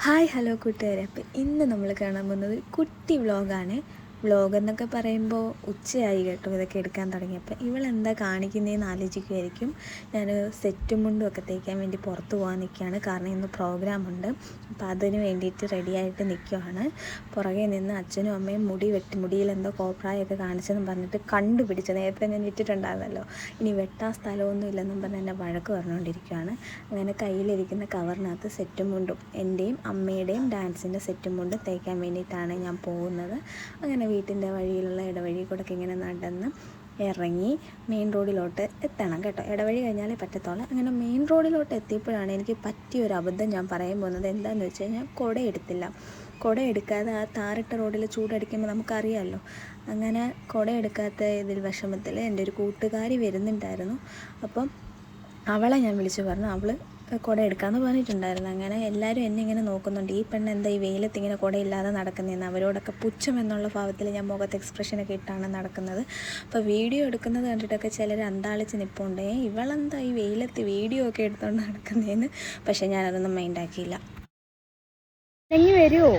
Hi hello കൂട്ടുകാരെ. അപ്പോൾ ഇന്ന് നമ്മൾ കാണാൻ പോകുന്നത് കുട്ടി വ്ളോഗാണ്. വ്ളോഗ് എന്നൊക്കെ പറയുമ്പോൾ ഉച്ചയായി കേട്ടോ ഇതൊക്കെ എടുക്കാൻ തുടങ്ങിയപ്പോൾ. ഇവളെന്താ കാണിക്കുന്നതെന്ന് ആലോചിക്കുമായിരിക്കും. ഞാൻ സെറ്റും മുണ്ടും ഒക്കെ തേക്കാൻ വേണ്ടി പുറത്ത് പോകാൻ നിൽക്കുകയാണ്. കാരണം ഇന്ന് പ്രോഗ്രാമുണ്ട്. അപ്പോൾ അതിന് വേണ്ടിയിട്ട് റെഡിയായിട്ട് നിൽക്കുകയാണ്. പുറകെ നിന്ന് അച്ഛനും അമ്മയും മുടിയിൽ എന്തോ കോപ്രായൊക്കെ കാണിച്ചെന്നും പറഞ്ഞിട്ട് കണ്ടുപിടിച്ച് നേരത്തെ ഞാൻ വിറ്റിട്ടുണ്ടായിരുന്നല്ലോ, ഇനി വെട്ടാൻ സ്ഥലമൊന്നും ഇല്ലെന്നും പറഞ്ഞ് എന്നെ വഴക്ക് പറഞ്ഞുകൊണ്ടിരിക്കുകയാണ്. അങ്ങനെ കയ്യിലിരിക്കുന്ന കവറിനകത്ത് സെറ്റും മുണ്ടും എൻ്റെയും അമ്മയുടെയും ഡാൻസിൻ്റെ സെറ്റും മുണ്ടും തേക്കാൻ വേണ്ടിയിട്ടാണ് ഞാൻ പോകുന്നത്. അങ്ങനെ വീട്ടിൻ്റെ വഴിയിലുള്ള ഇടവഴി കൂടെ ഇങ്ങനെ നടന്ന് ഇറങ്ങി മെയിൻ റോഡിലോട്ട് എത്തണം കേട്ടോ. ഇടവഴി കഴിഞ്ഞാലേ പറ്റത്തുള്ളൂ. അങ്ങനെ മെയിൻ റോഡിലോട്ട് എത്തിയപ്പോഴാണ് എനിക്ക് പറ്റിയൊരു അബദ്ധം ഞാൻ പറയാൻ പോകുന്നത്. എന്താണെന്ന് വെച്ച് കഴിഞ്ഞാൽ കുട എടുത്തില്ല. കുട എടുക്കാതെ ആ താറിട്ട റോഡിൽ ചൂടടിക്കുമ്പോൾ നമുക്കറിയാമല്ലോ. അങ്ങനെ കുട എടുക്കാത്ത ഇതിൽ വിഷമത്തിൽ എൻ്റെ ഒരു കൂട്ടുകാരി വരുന്നുണ്ടായിരുന്നു. അപ്പം അവളെ ഞാൻ വിളിച്ച് പറഞ്ഞു. അവൾ കുട എടുക്കാമെന്ന് പറഞ്ഞിട്ടുണ്ടായിരുന്നു. അങ്ങനെ എല്ലാവരും എന്നെ ഇങ്ങനെ നോക്കുന്നുണ്ട്, ഈ പെണ്ണ് എന്താ ഈ വെയിലത്ത് ഇങ്ങനെ കുടയില്ലാതെ നടക്കുന്നതെന്ന്. അവരോടൊക്കെ പുച്ഛം എന്നുള്ള ഭാവത്തിൽ ഞാൻ മുഖത്ത് എക്സ്പ്രഷനൊക്കെ ഇട്ടാണ് നടക്കുന്നത്. അപ്പോൾ വീഡിയോ എടുക്കുന്നത് കണ്ടിട്ടൊക്കെ ചിലർ അന്താളിച്ച് നിൽപ്പുണ്ട്, ഇവളെന്താ ഈ വെയിലത്ത് വീഡിയോ ഒക്കെ എടുത്തുകൊണ്ട് നടക്കുന്നതെന്ന്. പക്ഷേ ഞാനതൊന്നും മൈൻഡാക്കിയില്ല. എങ്ങി വരുമോ?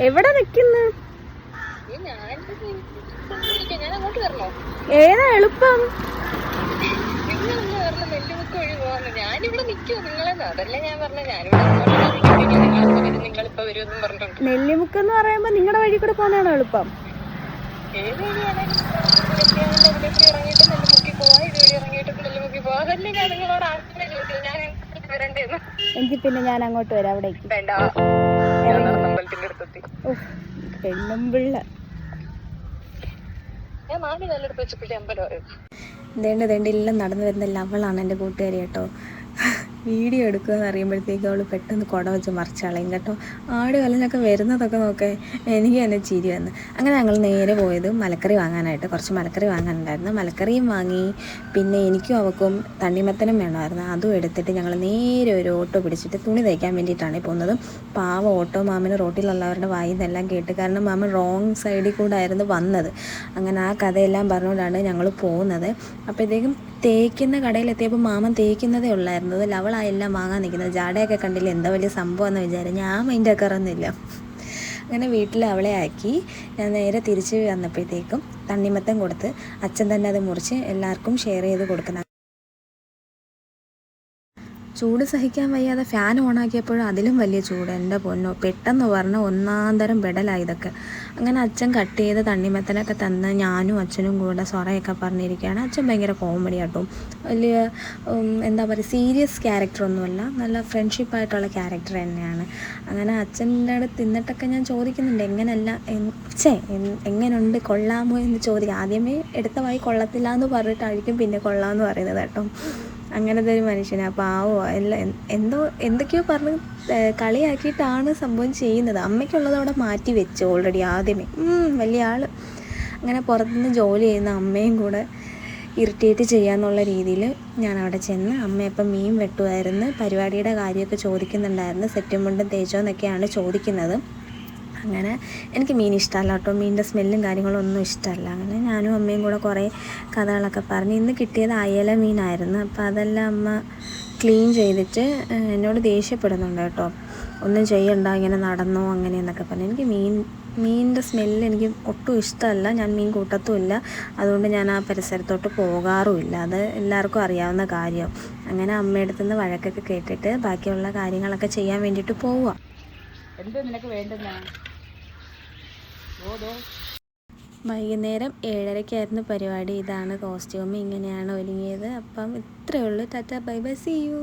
എവിടെ നിൽക്കുന്നു? ഏതാ എളുപ്പം? നെല്ലിമുക്ക് എന്ന് പറയുമ്പോ നിങ്ങളുടെ വഴി കൂടെ പോകുന്നതാണോ എളുപ്പം? എങ്കിൽ പിന്നെ ഞാൻ അങ്ങോട്ട് വരാം. അവിടേക്ക് പെണ്ണുമ്പിള്ള ദേണ്ട എല്ലാം നടന്നു വരുന്നില്ല. അവളാണ് എൻ്റെ കൂട്ടുകാരി കേട്ടോ. വീഡിയോ എടുക്കുകയെന്ന് അറിയുമ്പോഴത്തേക്കും അവൾ പെട്ടെന്ന് കുട വെച്ച് മറിച്ചാളയും കേട്ടോ. ആട് കലഞ്ഞൊക്കെ വരുന്നതൊക്കെ നോക്കേ, എനിക്ക് തന്നെ ചിരി വന്ന്. അങ്ങനെ ഞങ്ങൾ നേരെ പോയത് മലക്കറി വാങ്ങാനായിട്ട്. കുറച്ച് മലക്കറി വാങ്ങാനുണ്ടായിരുന്നു. മലക്കറിയും വാങ്ങി. പിന്നെ എനിക്കും അവൾക്കും തണ്ണിമത്തനും വേണമായിരുന്നു. അതും എടുത്തിട്ട് ഞങ്ങൾ നേരെ ഒരു ഓട്ടോ പിടിച്ചിട്ട് തുണി തയ്ക്കാൻ വേണ്ടിയിട്ടാണ് പോകുന്നത്. പാവം ഓട്ടോ മാമന് റോട്ടിലുള്ളവരുടെ വായിൽ നിന്നെല്ലാം കേട്ട്. കാരണം മാമൻ റോങ് സൈഡിൽ കൂടെ ആയിരുന്നു വന്നത്. അങ്ങനെ ആ കഥയെല്ലാം പറഞ്ഞുകൊണ്ടാണ് ഞങ്ങൾ പോകുന്നത്. അപ്പോഴത്തേക്കും തേക്കുന്ന കടയിലെത്തിയപ്പോൾ മാമൻ തേക്കുന്നതേ ഉള്ളായിരുന്നത്. ലവളായെല്ലാം വാങ്ങാൻ നിൽക്കുന്നത്. ജാടയൊക്കെ കണ്ടില്ല, എന്താ വലിയ സംഭവമെന്ന് വിചാരിച്ചു. ഞാൻ മൈൻഡ് ആക്കാറൊന്നുമില്ല. അങ്ങനെ വീട്ടിൽ അവളെ ആക്കി ഞാൻ നേരെ തിരിച്ച് വന്നപ്പോഴത്തേക്കും തണ്ണിമത്തം കൊടുത്ത് അച്ഛൻ തന്നെ അത് മുറിച്ച് എല്ലാവർക്കും ഷെയർ ചെയ്ത് കൊടുക്കുന്ന. ചൂട് സഹിക്കാൻ വയ്യാതെ ഫാൻ ഓണാക്കിയപ്പോഴും അതിലും വലിയ ചൂട്. എൻ്റെ പൊന്നോ, പെട്ടെന്ന് പറഞ്ഞ ഒന്നാന്തരം ബെഡലായി ഇതൊക്കെ. അങ്ങനെ അച്ഛൻ കട്ട് ചെയ്ത് തണ്ണിമത്തനൊക്കെ തന്ന് ഞാനും അച്ഛനും കൂടെ സൊറയൊക്കെ പറഞ്ഞിരിക്കുകയാണ്. അച്ഛൻ ഭയങ്കര കോമഡി ആട്ടോ. വലിയ എന്താ പറയുക, സീരിയസ് ക്യാരക്ടറൊന്നുമല്ല, നല്ല ഫ്രണ്ട്ഷിപ്പായിട്ടുള്ള ക്യാരക്ടർ തന്നെയാണ്. അങ്ങനെ അച്ഛൻ്റെ അടുത്ത് തിന്നിട്ടൊക്കെ ഞാൻ ചോദിക്കുന്നുണ്ട്, എങ്ങനെയുണ്ട്, കൊള്ളാമോ എന്ന് ചോദിക്കുക. ആദ്യമേ എടുത്ത വായി കൊള്ളത്തില്ല എന്ന് പറഞ്ഞിട്ടായിരിക്കും പിന്നെ കൊള്ളാമെന്ന് പറയുന്നത് കേട്ടോ. അങ്ങനത്തെ ഒരു മനുഷ്യനാണ്. പാവോ എന്തൊക്കെയോ പറഞ്ഞ് കളിയാക്കിയിട്ടാണ് സംഭവം ചെയ്യുന്നത്. അമ്മയ്ക്കുള്ളത് അവിടെ മാറ്റി വെച്ചു ഓൾറെഡി ആദ്യമേ. വലിയ ആൾ. അങ്ങനെ പുറത്തുനിന്ന് ജോലി ചെയ്യുന്ന അമ്മയും കൂടെ ഇറിറ്റേറ്റ് ചെയ്യാന്നുള്ള രീതിയിൽ ഞാൻ അവിടെ ചെന്ന് അമ്മയപ്പം മീൻ വെട്ടുമായിരുന്നു. പരിപാടിയുടെ കാര്യമൊക്കെ ചോദിക്കുന്നുണ്ടായിരുന്നു. സെറ്റും മുണ്ടും തേച്ചോ എന്നൊക്കെയാണ് ചോദിക്കുന്നത്. അങ്ങനെ എനിക്ക് മീൻ ഇഷ്ടമല്ല കേട്ടോ. മീനിൻ്റെ സ്മെല്ലും കാര്യങ്ങളും ഒന്നും ഇഷ്ടമല്ല. അങ്ങനെ ഞാനും അമ്മയും കൂടെ കുറേ കഥകളൊക്കെ പറഞ്ഞ്. ഇന്ന് കിട്ടിയത് അയല മീനായിരുന്നു. അപ്പോൾ അതെല്ലാം അമ്മ ക്ലീൻ ചെയ്തിട്ട് എന്നോട് ദേഷ്യപ്പെടുന്നുണ്ട് കേട്ടോ. ഒന്നും ചെയ്യണ്ട, ഇങ്ങനെ നടന്നോ അങ്ങനെയെന്നൊക്കെ പറഞ്ഞു. എനിക്ക് മീനിൻ്റെ സ്മെല്ല് എനിക്ക് ഒട്ടും ഇഷ്ടമല്ല. ഞാൻ മീൻ കൂട്ടത്തുമില്ല. അതുകൊണ്ട് ഞാൻ ആ പരിസരത്തോട്ട് പോകാറുമില്ല. അത് എല്ലാവർക്കും അറിയാവുന്ന കാര്യം. അങ്ങനെ അമ്മയുടെ നിന്ന് വഴക്കൊക്കെ കേട്ടിട്ട് ബാക്കിയുള്ള കാര്യങ്ങളൊക്കെ ചെയ്യാൻ വേണ്ടിയിട്ട് പോവുക. എന്താ നിനക്ക് വേണ്ടുന്ന? വൈകുന്നേരം 7:30 പരിപാടി. ഇതാണ് കോസ്റ്റ്യൂം, ഇങ്ങനെയാണ് ഒരുങ്ങിയത്. അപ്പം ഇത്രയേ ഉള്ളൂ. Tata bye bye, see U.